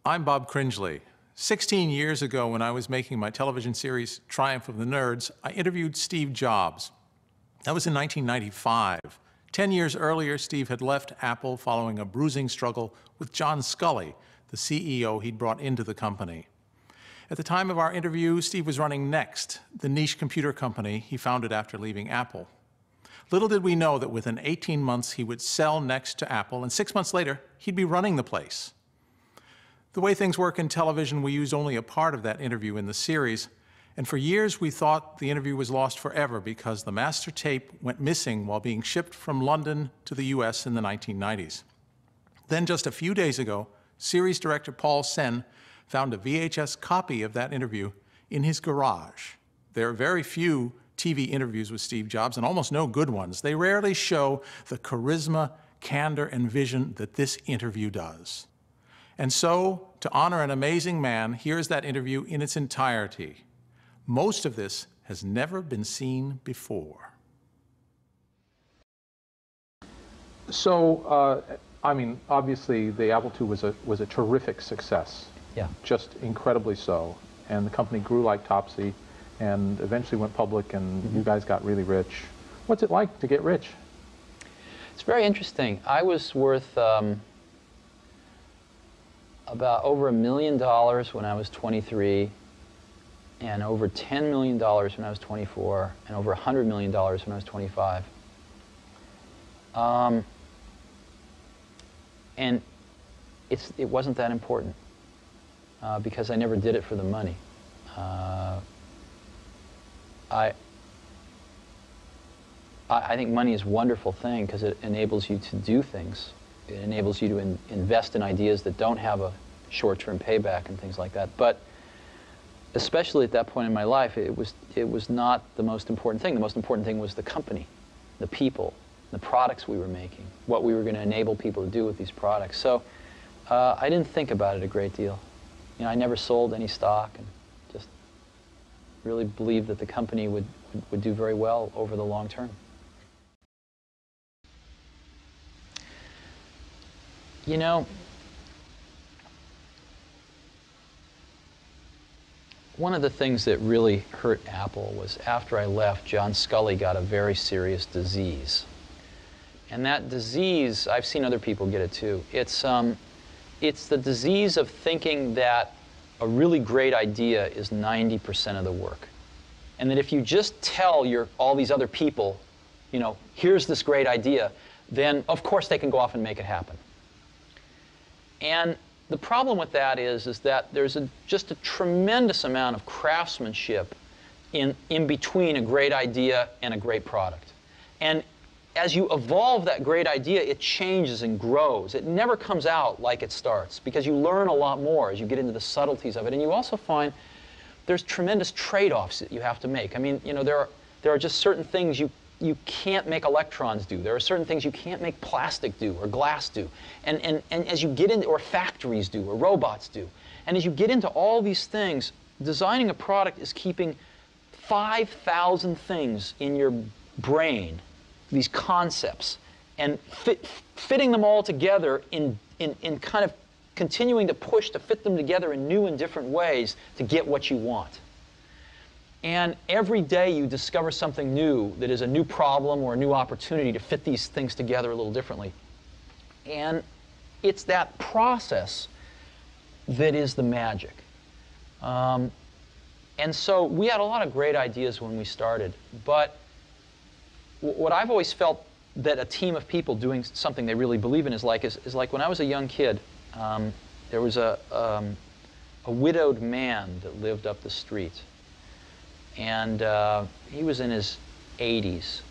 I'm Bob Cringely. 16 years ago, when I was making my television series, Triumph of the Nerds, I interviewed Steve Jobs. That was in 1995. 10 years earlier, Steve had left Apple following a bruising struggle with John Sculley, the CEO he'd brought into the company. At the time of our interview, Steve was running Next, the niche computer company he founded after leaving Apple. Little did we know that within 18 months, he would sell Next to Apple, and 6 months later, he'd be running the place. The way things work in television, we used only a part of that interview in the series, and for years we thought the interview was lost forever because the master tape went missing while being shipped from London to the US in the 1990s. Then just a few days ago, series director Paul Sen found a VHS copy of that interview in his garage. There are very few TV interviews with Steve Jobs, and almost no good ones. They rarely show the charisma, candor, and vision that this interview does. And so, to honor an amazing man, here's that interview in its entirety. Most of this has never been seen before. So, I mean, obviously, the Apple II was a terrific success. Yeah. Just incredibly so. And the company grew like Topsy and eventually went public, and you guys got really rich. What's it like to get rich? It's very interesting. I was worth about over $1 million when I was 23, and over $10 million when I was 24, and over $100 million when I was 25. And it wasn't that important because I never did it for the money. I think money is a wonderful thing because it enables you to do things. It enables you to invest in ideas that don't have a short-term payback and things like that. But especially at that point in my life, it was not the most important thing. The most important thing was the company, the people, the products we were making, what we were going to enable people to do with these products. So I didn't think about it a great deal. You know, I never sold any stock and just really believed that the company would do very well over the long term. You know, one of the things that really hurt Apple was after I left, John Sculley got a very serious disease. And that disease, I've seen other people get it too. It's the disease of thinking that a really great idea is 90% of the work. And that if you just tell all these other people, you know, here's this great idea, then of course they can go off and make it happen. And the problem with that is that there's just a tremendous amount of craftsmanship in between a great idea and a great product. And as you evolve that great idea, it changes and grows. It never comes out like it starts because you learn a lot more as you get into the subtleties of it. And you also find there's tremendous trade-offs that you have to make. I mean, you know, there are just certain things you can't make electrons do. There are certain things you can't make plastic do or glass do. And as you get into, or factories do, or robots do. And as you get into all these things, designing a product is keeping 5,000 things in your brain, these concepts, and fitting them all together in kind of continuing to push to fit them together in new and different ways to get what you want. And every day you discover something new that is a new problem or a new opportunity to fit these things together a little differently. And it's that process that is the magic. And so we had a lot of great ideas when we started, but what I've always felt that a team of people doing something they really believe in is like when I was a young kid, there was a widowed man that lived up the street. And he was in his 80s.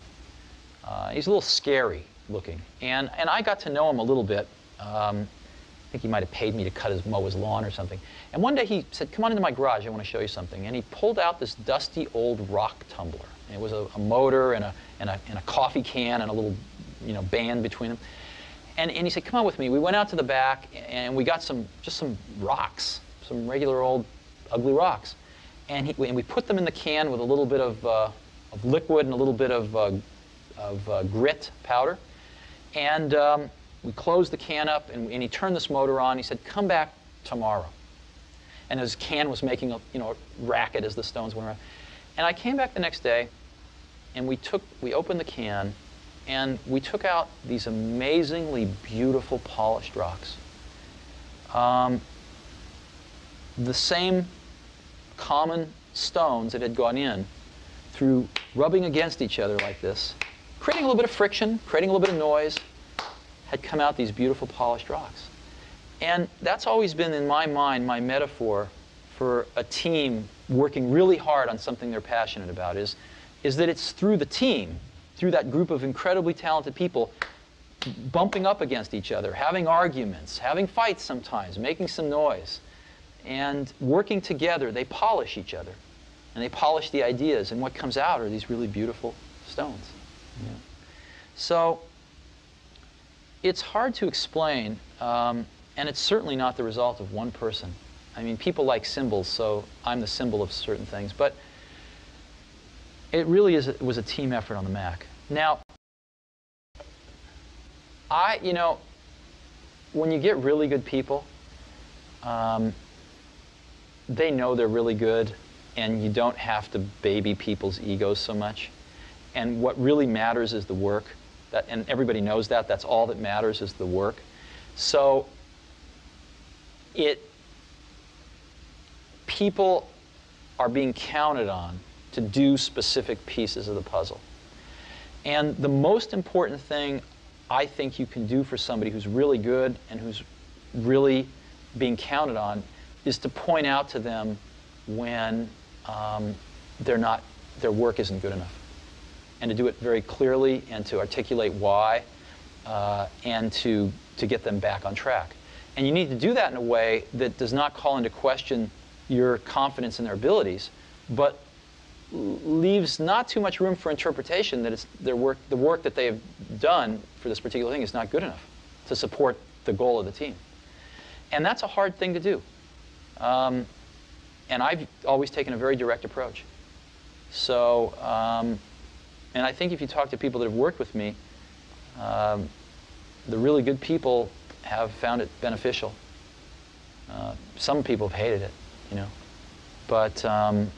He's a little scary looking. And I got to know him a little bit. I think he might have paid me to mow his lawn or something. And one day he said, "Come on into my garage, I want to show you something." And he pulled out this dusty old rock tumbler. And it was a motor and a coffee can and a little, you know, band between them. And he said, "Come on with me." We went out to the back and we got just some rocks, some regular old ugly rocks. And we put them in the can with a little bit of liquid and a little bit of grit powder. And we closed the can up, and he turned this motor on. He said, "Come back tomorrow. And his can was making a racket as the stones went around. And I came back the next day, and we opened the can, and we took out these amazingly beautiful polished rocks. The same common stones that had gone in through rubbing against each other like this, creating a little bit of friction, creating a little bit of noise, had come out these beautiful polished rocks. And that's always been, in my mind, my metaphor for a team working really hard on something they're passionate about, is that it's through the team, through that group of incredibly talented people, bumping up against each other, having arguments, having fights sometimes, making some noise, and working together, they polish each other. And they polish the ideas, and what comes out are these really beautiful stones. Yeah. So it's hard to explain, and it's certainly not the result of one person. I mean, people like symbols, so I'm the symbol of certain things, but it really was a team effort on the Mac. Now, when you get really good people, they know they're really good, and you don't have to baby people's egos so much. And what really matters is the work. And everybody knows that. That's all that matters is the work. So people are being counted on to do specific pieces of the puzzle. And the most important thing I think you can do for somebody who's really good and who's really being counted on is to point out to them when their work isn't good enough, and to do it very clearly, and to articulate why, and to get them back on track. And you need to do that in a way that does not call into question your confidence in their abilities, but leaves not too much room for interpretation that the work that they have done for this particular thing is not good enough to support the goal of the team. And that's a hard thing to do. And I've always taken a very direct approach. So, and I think if you talk to people that have worked with me, the really good people have found it beneficial. Some people have hated it, But, and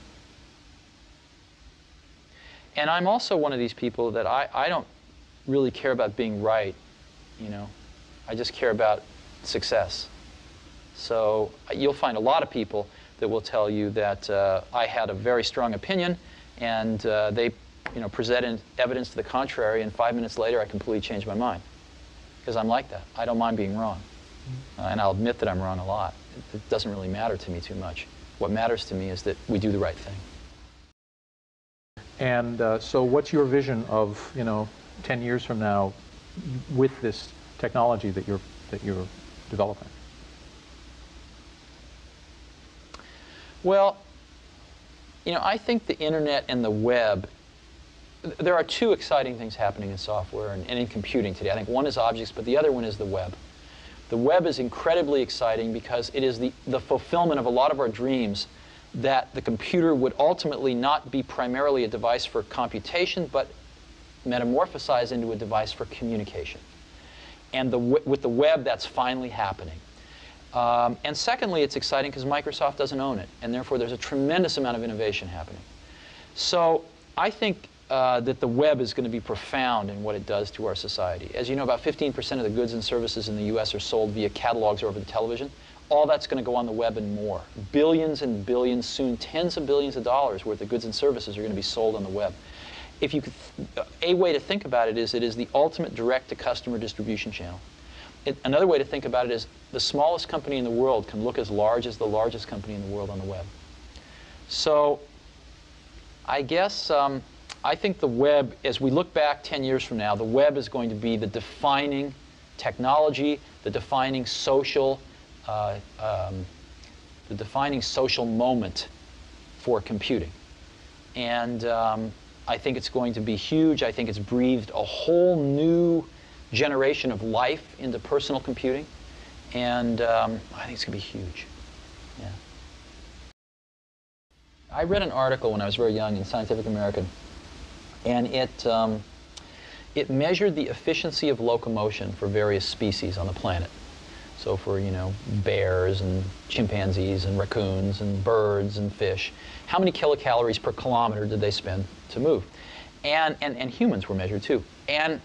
I'm also one of these people that I don't really care about being right, I just care about success. So you'll find a lot of people that will tell you that I had a very strong opinion, and they presented evidence to the contrary, and 5 minutes later I completely changed my mind. Because I'm like that. I don't mind being wrong. And I'll admit that I'm wrong a lot. It doesn't really matter to me too much. What matters to me is that we do the right thing. And so what's your vision of 10 years from now with this technology that you're developing? Well, I think the internet and the web, there are two exciting things happening in software and in computing today. I think one is objects, but the other one is the web. The web is incredibly exciting because it is the fulfillment of a lot of our dreams that the computer would ultimately not be primarily a device for computation, but metamorphosize into a device for communication. And with the web, that's finally happening. And secondly, it's exciting because Microsoft doesn't own it, and therefore there's a tremendous amount of innovation happening. So I think that the web is going to be profound in what it does to our society. As you know, about 15% of the goods and services in the US are sold via catalogs or over the television. All that's going to go on the web and more. Billions and billions, soon tens of billions of dollars worth of goods and services are going to be sold on the web. If you could, a way to think about it is the ultimate direct-to-customer distribution channel. Another way to think about it is the smallest company in the world can look as large as the largest company in the world on the web. So I guess I think the web, as we look back 10 years from now, the web is going to be the defining technology, the defining social moment for computing. And I think it's going to be huge. I think it's breathed a whole new generation of life into personal computing. And I think it's going to be huge. Yeah. I read an article when I was very young in Scientific American, and it measured the efficiency of locomotion for various species on the planet. So for, you know, bears and chimpanzees and raccoons and birds and fish, how many kilocalories per kilometer did they spend to move? And humans were measured too. And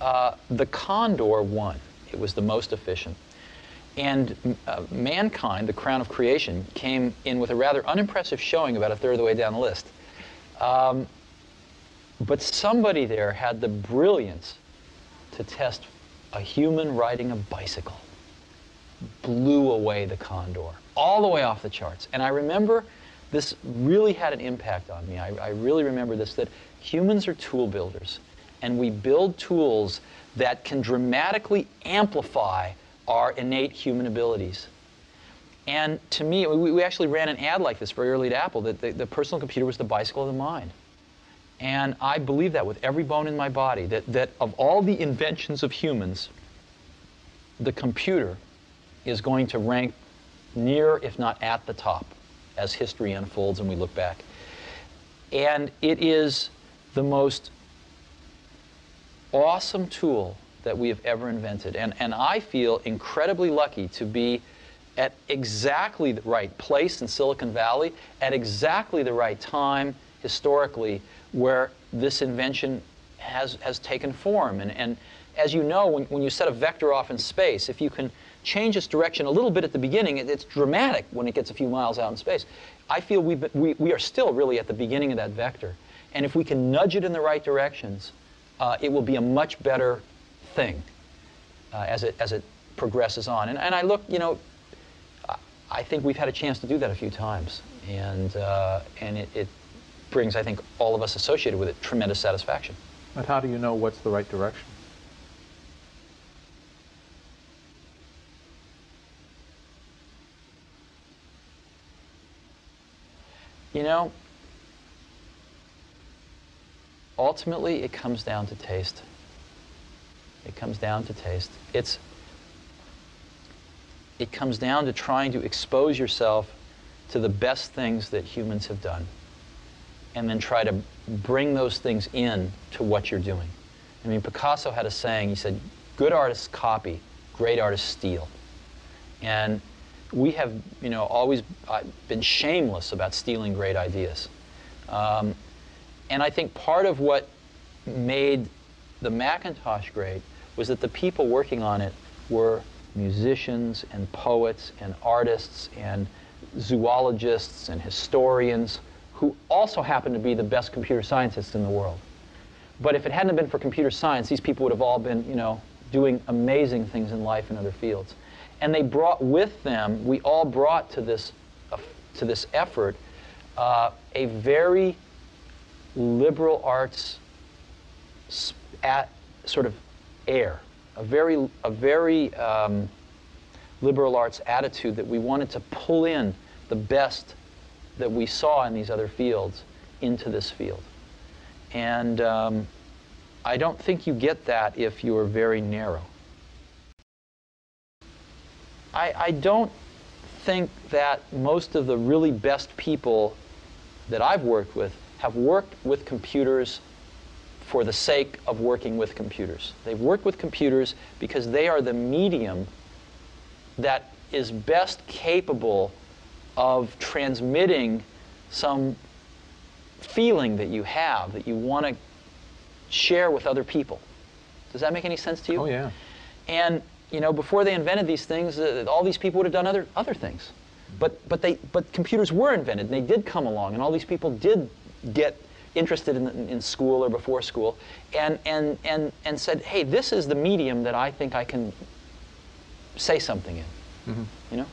the condor won. It was the most efficient. And mankind, the crown of creation, came in with a rather unimpressive showing about a third of the way down the list. But somebody there had the brilliance to test a human riding a bicycle. Blew away the condor, all the way off the charts. And I remember this really had an impact on me. I really remember this, that humans are tool builders, and we build tools that can dramatically amplify our innate human abilities. And to me, we actually ran an ad like this very early at Apple, that the personal computer was the bicycle of the mind. And I believe that with every bone in my body, that of all the inventions of humans, the computer is going to rank near, if not at the top, as history unfolds and we look back. And it is the most awesome tool that we have ever invented. And I feel incredibly lucky to be at exactly the right place in Silicon Valley, at exactly the right time historically, where this invention has taken form. And as you know, when you set a vector off in space, if you can change its direction a little bit at the beginning, it's dramatic when it gets a few miles out in space. I feel we are still really at the beginning of that vector. And if we can nudge it in the right directions, it will be a much better thing as it progresses on. And I look, you know, I think we've had a chance to do that a few times. And it brings, I think, all of us associated with it tremendous satisfaction. But how do you know what's the right direction? You know, ultimately it comes down to taste. It comes down to taste. It comes down to trying to expose yourself to the best things that humans have done, and then try to bring those things in to what you're doing. I mean, Picasso had a saying, he said, good artists copy, great artists steal. And we have, you know, always been shameless about stealing great ideas. And I think part of what made the Macintosh great was that the people working on it were musicians and poets and artists and zoologists and historians who also happened to be the best computer scientists in the world. But if it hadn't been for computer science, these people would have all been, you know, doing amazing things in life in other fields. And they brought with them, we all brought to this effort a very liberal arts sort of air, a very liberal arts attitude that we wanted to pull in the best that we saw in these other fields into this field. And I don't think you get that if you're very narrow. I don't think that most of the really best people that I've worked with have worked with computers for the sake of working with computers. They've worked with computers because they are the medium that is best capable of transmitting some feeling that you have that you want to share with other people. Does that make any sense to you? Oh, yeah. And you know, before they invented these things, all these people would have done other things. But computers were invented, and they did come along, and all these people did get interested in school or before school, and said, hey, this is the medium that I think I can say something in. Mm-hmm. You know?